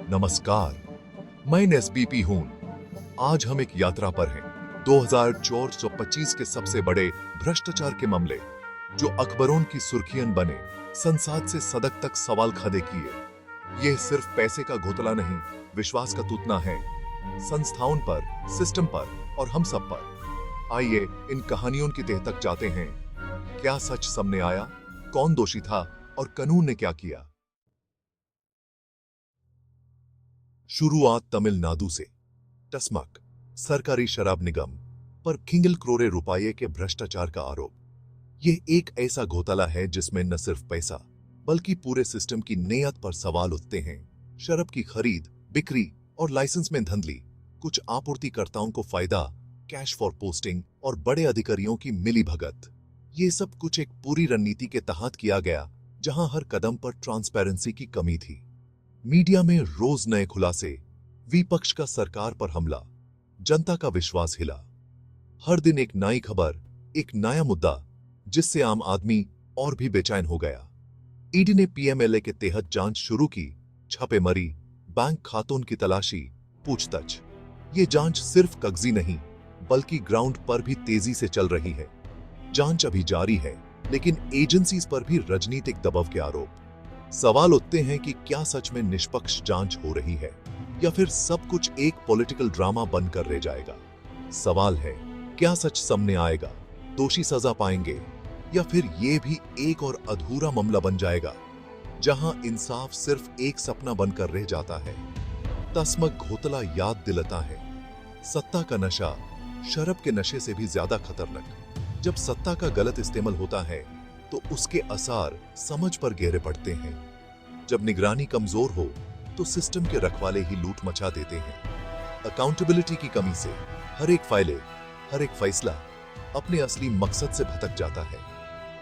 नमस्कार, मैं एसबीपी हूं। आज हम एक यात्रा पर हैं। 2425 के सबसे बड़े भ्रष्टाचार के मामले जो अखबारों की सुर्खियां बने, संसद से सदक तक सवाल खड़े किए। यह सिर्फ पैसे का घोटाला नहीं, विश्वास का टूटना है, संस्थाओं पर, सिस्टम पर और हम सब पर। आइए इन कहानियों की तह तक जाते हैं। क्या सच सामने आया? कौन दोषी था और कानून ने क्या किया? शुरुआत तमिलनाडु से। टस्मक सरकारी शराब निगम पर किंगल करोड़ों रुपये के भ्रष्टाचार का आरोप। यह एक ऐसा घोटाला है जिसमें न सिर्फ पैसा बल्कि पूरे सिस्टम की नीयत पर सवाल उठते हैं। शराब की खरीद, बिक्री और लाइसेंस में धांधली, कुछ आपूर्तिकर्ताओं को फायदा, कैश फॉर पोस्टिंग और बड़े अधिकारियों की मिलीभगत। ये सब कुछ एक पूरी रणनीति के तहत किया गया, जहां हर कदम पर ट्रांसपेरेंसी की कमी थी। मीडिया में रोज नए खुलासे, विपक्ष का सरकार पर हमला, जनता का विश्वास हिला। हर दिन एक नई खबर, एक नया मुद्दा, जिससे आम आदमी और भी बेचैन हो गया। ईडी ने पीएमएलए के तहत जांच शुरू की, छापेमारी, बैंक खातों की तलाशी, पूछताछ। ये जांच सिर्फ कागजी नहीं बल्कि ग्राउंड पर भी तेजी से चल रही है। जांच अभी जारी है, लेकिन एजेंसीज पर भी राजनीतिक दबाव के आरोप। सवाल उठते हैं कि क्या सच में निष्पक्ष जांच हो रही है या फिर सब कुछ एक पॉलिटिकल ड्रामा बनकर रह जाएगा। सवाल है, क्या सच सामने आएगा, दोषी सजा पाएंगे या फिर यह भी एक और अधूरा मामला बन जाएगा जहां इंसाफ सिर्फ एक सपना बनकर रह जाता है। टस्मक घोटाला याद दिलाता है, सत्ता का नशा शराब के नशे से भी ज्यादा खतरनाक। जब सत्ता का गलत इस्तेमाल होता है तो उसके असर समझ पर गहरे पड़ते हैं। जब निगरानी कमजोर हो तो सिस्टम के रखवाले ही लूट मचा देते हैं। अकाउंटेबिलिटी की कमी से हर एक फैसला अपने असली मकसद से भटक जाता है।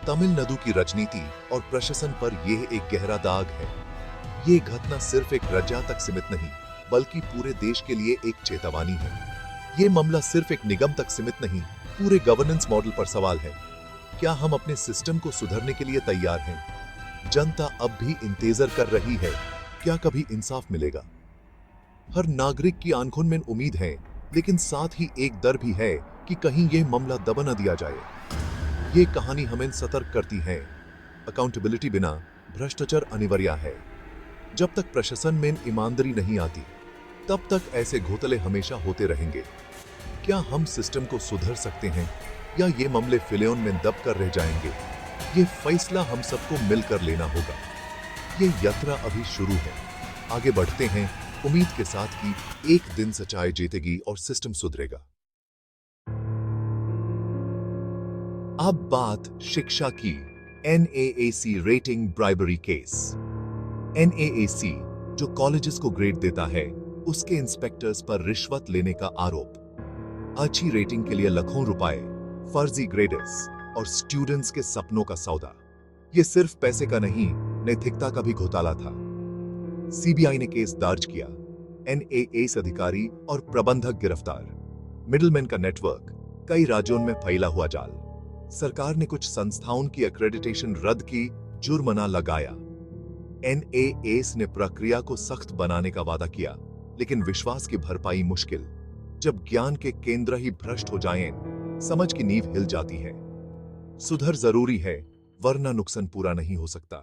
तमिलनाडु की राजनीति और प्रशासन पर यह एक गहरा दाग है। यह घटना सिर्फ एक राज्य तक सीमित नहीं बल्कि पूरे देश के लिए एक चेतावनी है। यह मामला सिर्फ एक निगम तक सीमित नहीं, पूरे गवर्नेंस मॉडल पर सवाल है। क्या हम अपने सिस्टम को सुधारने के लिए तैयार हैं? जनता अब भी इंतजार कर रही है, क्या कभी इंसाफ मिलेगा? हर नागरिक की आंखों में उम्मीद है, लेकिन साथ ही एक डर भी है कि कहीं यह मामला दबा न दिया जाए। यह कहानी हमें सतर्क करती है। अकाउंटेबिलिटी बिना भ्रष्टाचार अनिवार्य है। जब तक प्रशासन में ईमानदारी नहीं आती, तब तक ऐसे घोटाले हमेशा होते रहेंगे। क्या हम सिस्टम को सुधार सकते हैं या ये मामले फिलेन में दब कर रह जाएंगे? ये फैसला हम सबको मिलकर लेना होगा। ये यात्रा अभी शुरू है। आगे बढ़ते हैं उम्मीद के साथ कि एक दिन सच्चाई जीतेगी और सिस्टम सुधरेगा। अब बात शिक्षा की। NAAC rating bribery case. NAAC जो कॉलेजेस को ग्रेड देता है, उसके इंस्पेक्टर्स पर रिश्वत लेने का आरोप। अच्छी रेटिंग के लिए लाखों रुपए, फर्जी ग्रेडर्स और स्टूडेंट्स के सपनों का सौदा। यह सिर्फ पैसे का नहीं, नैतिकता का भी घोटाला था। सीबीआई ने केस दर्ज किया। एनएएसी अधिकारी और प्रबंधक गिरफ्तार। मिडलमैन का नेटवर्क, कई राज्यों में फैला हुआ जाल। सरकार ने कुछ संस्थाओं की एक्रेडिटेशन रद्द की, जुर्माना लगाया। एनएएसी ने प्रक्रिया को सख्त बनाने का वादा किया, लेकिन विश्वास की भरपाई मुश्किल। जब ज्ञान के केंद्र ही भ्रष्ट हो जाएं, समझ की नींव हिल जाती है। सुधार जरूरी है, वरना नुकसान पूरा नहीं हो सकता।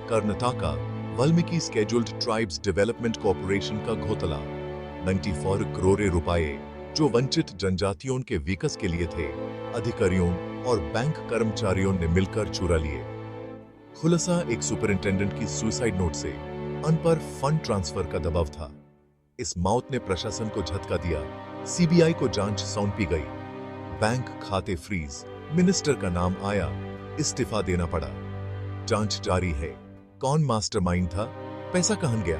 Karnataka Valmiki scheduled tribes development corporation का घोटाला। 94 करोड़ रुपए जो वंचित जनजातियों के विकास के लिए थे, अधिकारियों और बैंक कर्मचारियों ने मिलकर चुरा लिए। खुलासा एक सुपरिंटेंडेंट की सुसाइड नोट से उन पर फंड ट्रांसफर का दबाव था। इस मौत ने प्रशासन को झटका दिया। सीबीआई को जांच सौंपी गई। बैंक खाते फ्रीज, मिनिस्टर का नाम आया, इस्तीफा देना पड़ा। जांच जारी है। कौन मास्टरमाइंड था? पैसा कहां गया?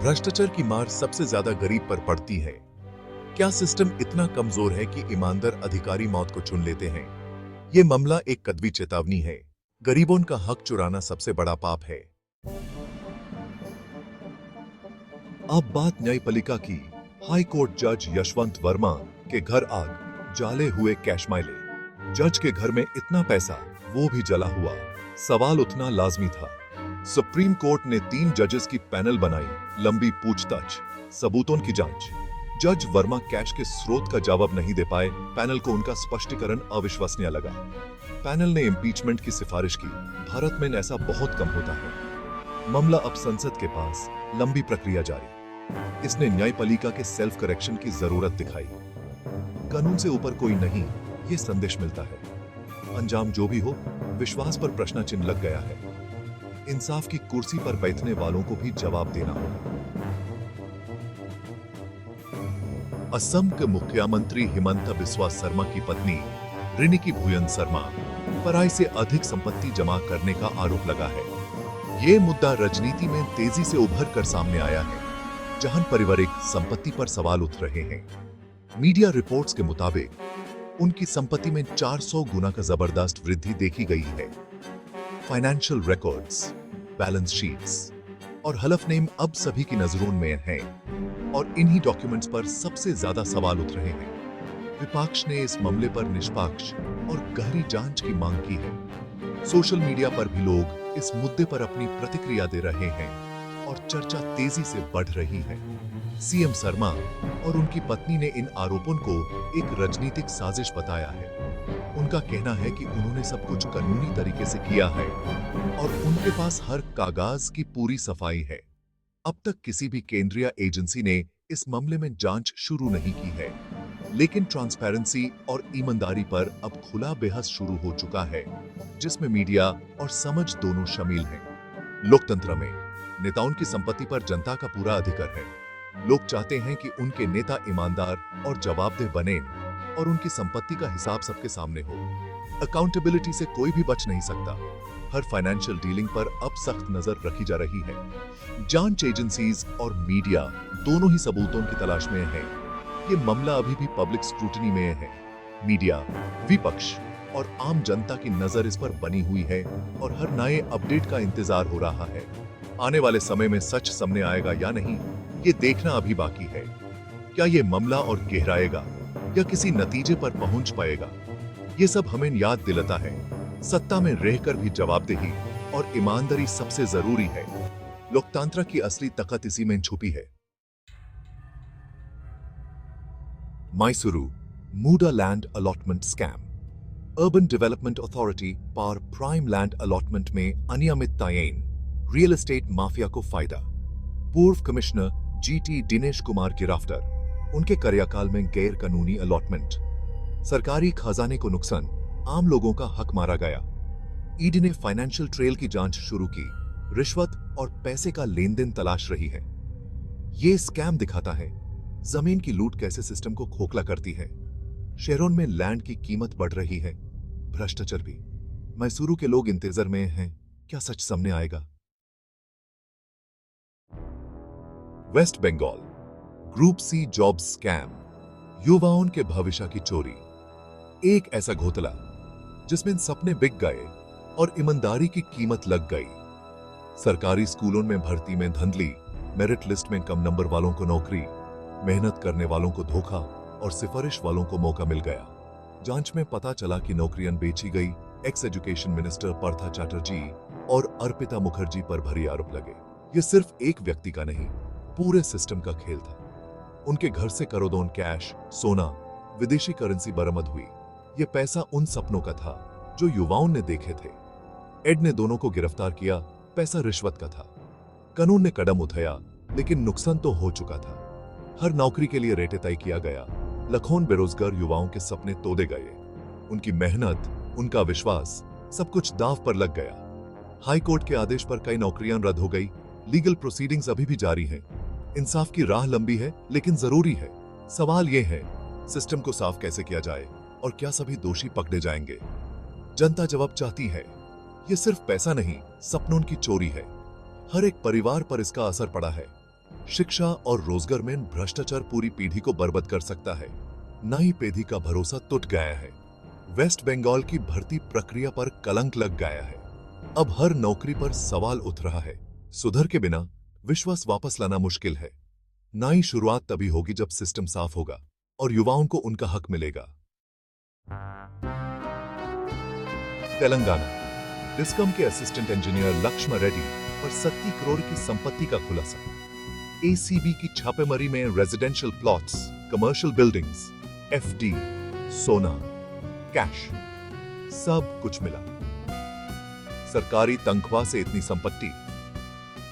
भ्रष्टाचार की मार सबसे ज्यादा गरीब पर पड़ती है। क्या सिस्टम इतना कमजोर है कि ईमानदार अधिकारी मौत को चुन लेते हैं? यह मामला एक कड़वी चेतावनी है। गरीबों का हक चुराना सबसे बड़ा पाप है। अब बात न्यायपालिका की। हाई कोर्ट जज यशवंत वर्मा के घर आग, जाले हुए कैश माइले। जज के घर में इतना पैसा, वो भी जला हुआ। सवाल उठना लाजमी था, सुप्रीम कोर्ट ने 3 जजेस की पैनल बनाई, लंबी पूछताछ, सबूतों की जांच। जज वर्मा कैश के स्रोत का जवाब नहीं दे पाए, पैनल को उनका स्पष्टीकरण अविश्वसनीय लगा। पैनल ने इम्पीचमेंट की सिफारिश की। भारत में ऐसा बहुत कम होता है। मामला अब संसद के पास, लंबी प्रक्रिया जारी। इसने न्यायपालिका के सेल्फ करेक्शन की जरूरत दिखाई। कानून से ऊपर कोई नहीं, ये संदेश मिलता है। अंजाम जो भी हो, विश्वास पर प्रश्न चिन्ह लग गया है। इंसाफ की कुर्सी पर बैठने वालों को भी जवाब देना होगा। असम के मुख्यमंत्री हिमंत बिस्वा शर्मा की पत्नी रिनिकी भुयन शर्मा पर आय से अधिक संपत्ति जमा करने का आरोप लगा है। ये मुद्दा राजनीति में तेजी से उभर कर सामने आया है, जहां पारिवारिक संपत्ति पर सवाल उठ रहे हैं। मीडिया रिपोर्ट्स के मुताबिक उनकी संपत्ति में 400 गुना का जबरदस्त वृद्धि देखी गई है। फाइनेंशियल रिकॉर्ड्स, बैलेंस शीट्स और हलफनेम अब सभी की नजरों में हैं और इन्हीं डॉक्यूमेंट्स पर सबसे ज्यादा सवाल उठ रहे हैं। विपक्ष ने इस मामले पर निष्पक्ष और गहरी जांच की मांग की है। सोशल मीडिया पर भी लोग इस मुद्दे पर अपनी प्रतिक्रिया दे रहे हैं और चर्चा तेजी से बढ़ रही है। सीएम शर्मा और उनकी पत्नी ने इन आरोपों को एक राजनीतिक साजिश बताया है। उनका कहना है कि उन्होंने सब कुछ कानूनी तरीके से किया है और उनके पास हर कागज की पूरी सफाई है। अब तक किसी भी केंद्रीय एजेंसी ने इस मामले में जांच शुरू नहीं की है, लेकिन ट्रांसपेरेंसी और ईमानदारी पर अब खुला बहस शुरू हो चुका है, जिसमें मीडिया और समझ दोनों शामिल हैं। लोकतंत्र में नेताओं की संपत्ति पर जनता का पूरा अधिकार है। लोग चाहते हैं कि उनके नेता ईमानदार और जवाबदेह बने और उनकी संपत्ति का हिसाब सबके सामने हो। अकाउंटेबिलिटी से कोई भी बच नहीं सकता। हर फाइनेंशियल डीलिंग पर अब सख्त नजर रखी जा रही है। जांच एजेंसीज और मीडिया दोनों ही सबूतों की तलाश में है। ये मामला अभी भी पब्लिक स्क्रूटनी में है। मीडिया, विपक्ष और आम जनता की नजर इस पर बनी हुई है और हर नए अपडेट का इंतजार हो रहा है। आने वाले समय में सच सामने आएगा या नहीं, ये देखना अभी बाकी है। क्या ये मामला और गहराएगा या किसी नतीजे पर पहुंच पाएगा? ये सब हमें याद दिलाता है, सत्ता में रहकर भी जवाबदेही और ईमानदारी सबसे जरूरी है। लोकतंत्र की असली ताकत इसी में छुपी है। Mysuru MUDA land allotment scam. Urban development authority पर प्राइम लैंड अलॉटमेंट में अनियमितताएं, रियल एस्टेट माफिया को फायदा। पूर्व कमिश्नर जीटी दिनेश कुमार गिरफ्तार। उनके कार्यकाल में गैर कानूनी अलॉटमेंट, सरकारी खजाने को नुकसान, आम लोगों का हक मारा गया। ईडी ने फाइनेंशियल ट्रेल की जांच शुरू की। रिश्वत और पैसे का लेन देन तलाश रही है। ये स्कैम दिखाता है जमीन की लूट कैसे सिस्टम को खोखला करती है। शहरों में लैंड की कीमत बढ़ रही है, भ्रष्टाचार भी। मैसूरू के लोग इंतजार में हैं, क्या सच सामने आएगा? West Bengal group C job scam, युवाओं के भविष्य की चोरी। एक ऐसा घोटाला जिसमें सपने बिक गए और ईमानदारी की कीमत लग गई। सरकारी स्कूलों में भर्ती में धांधली, मेरिट लिस्ट में कम नंबर वालों को नौकरी, मेहनत करने वालों को धोखा और सिफारिश वालों को मौका मिल गया। जांच में पता चला कि नौकरियां बेची गई। Ex education minister Partha Chatterjee और अर्पिता मुखर्जी पर भारी आरोप लगे। ये सिर्फ एक व्यक्ति का नहीं, पूरे सिस्टम का खेल था। उनके घर से करोड़ों कैश, सोना, विदेशी करेंसी बरामद हुई। ये पैसा उन सपनों का था जो युवाओं ने देखे थे। एड ने दोनों को गिरफ्तार किया। पैसा रिश्वत का था। कानून ने कदम उठाया, लेकिन नुकसान तो हो चुका था। हर नौकरी के लिए रेटे तय किया गया। लाखों बेरोजगार युवाओं के सपने तोड़े गए। उनकी मेहनत, उनका विश्वास, सब कुछ दांव पर लग गया। हाई कोर्ट के आदेश पर कई नौकरियां रद्द हो गई। लीगल प्रोसीडिंग्स अभी भी जारी हैं। इंसाफ की राह लंबी है, लेकिन जरूरी है। सवाल यह है, सिस्टम को साफ कैसे किया जाए और क्या सभी दोषी पकड़े जाएंगे? जनता जवाब चाहती है। यह सिर्फ पैसा नहीं, सपनों की चोरी है। हर एक परिवार पर इसका असर पड़ा है। शिक्षा और रोजगार में भ्रष्टाचार पूरी पीढ़ी को बर्बाद कर सकता है। नई पीढ़ी का भरोसा टूट गया है। वेस्ट बंगाल की भर्ती प्रक्रिया पर कलंक लग गया है। अब हर नौकरी पर सवाल उठ रहा है। सुधार के बिना विश्वास वापस लाना मुश्किल है। नई शुरुआत तभी होगी जब सिस्टम साफ होगा और युवाओं को उनका हक मिलेगा। तेलंगाना डिस्कम के असिस्टेंट इंजीनियर लक्ष्मण रेड्डी पर 70 करोड़ की संपत्ति का खुलासा। एसीबी की छापेमारी में residential plots, commercial buildings, FD, सोना, कैश, सब कुछ मिला। सरकारी तनख्वाह से इतनी संपत्ति,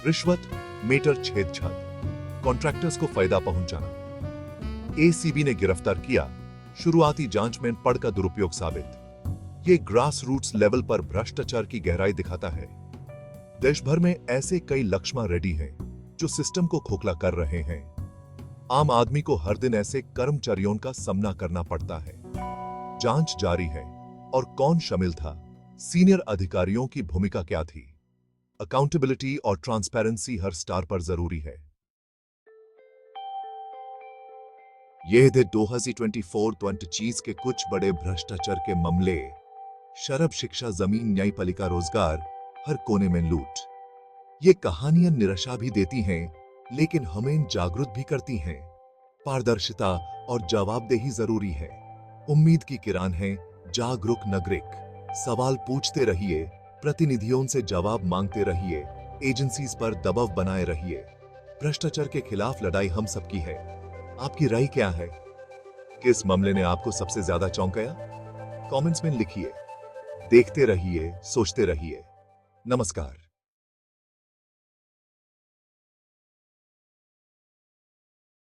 रिश्वत, मीटर छेदछाद, कॉन्ट्रैक्टर्स को फायदा पहुंचाना। एसीबी ने गिरफ्तार किया, शुरुआती जांच में पढ़ का दुरुपयोग साबित। ये ग्रास रूट्स लेवल पर भ्रष्टाचार की गहराई दिखाता है। देश भर में ऐसे कई लक्ष्मण रेड्डी हैं जो सिस्टम को खोखला कर रहे हैं। आम आदमी को हर दिन ऐसे कर्मचारियों का सामना करना पड़ता है। जांच जारी है। और कौन शामिल था, सीनियर अधिकारियों की भूमिका क्या थी। अकाउंटेबिलिटी और ट्रांसपेरेंसी हर स्टार पर जरूरी है। यह थे 2024-25 के कुछ बड़े भ्रष्टाचार के मामले। शराब, शिक्षा, जमीन, न्यायपालिका, रोजगार, हर कोने में लूट। ये कहानियां निराशा भी देती हैं, लेकिन हमें जागरूक भी करती हैं। पारदर्शिता और जवाबदेही जरूरी है। उम्मीद की किरण है, जागरूक नागरिक। सवाल पूछते रहिए, प्रतिनिधियों से जवाब मांगते रहिए, एजेंसीज पर दबाव बनाए रहिए। भ्रष्टाचार के खिलाफ लड़ाई हम सबकी है। आपकी राय क्या है? किस मामले ने आपको सबसे ज्यादा चौंकाया? कमेंट्स में लिखिए। देखते रहिए, सोचते रहिए। नमस्कार।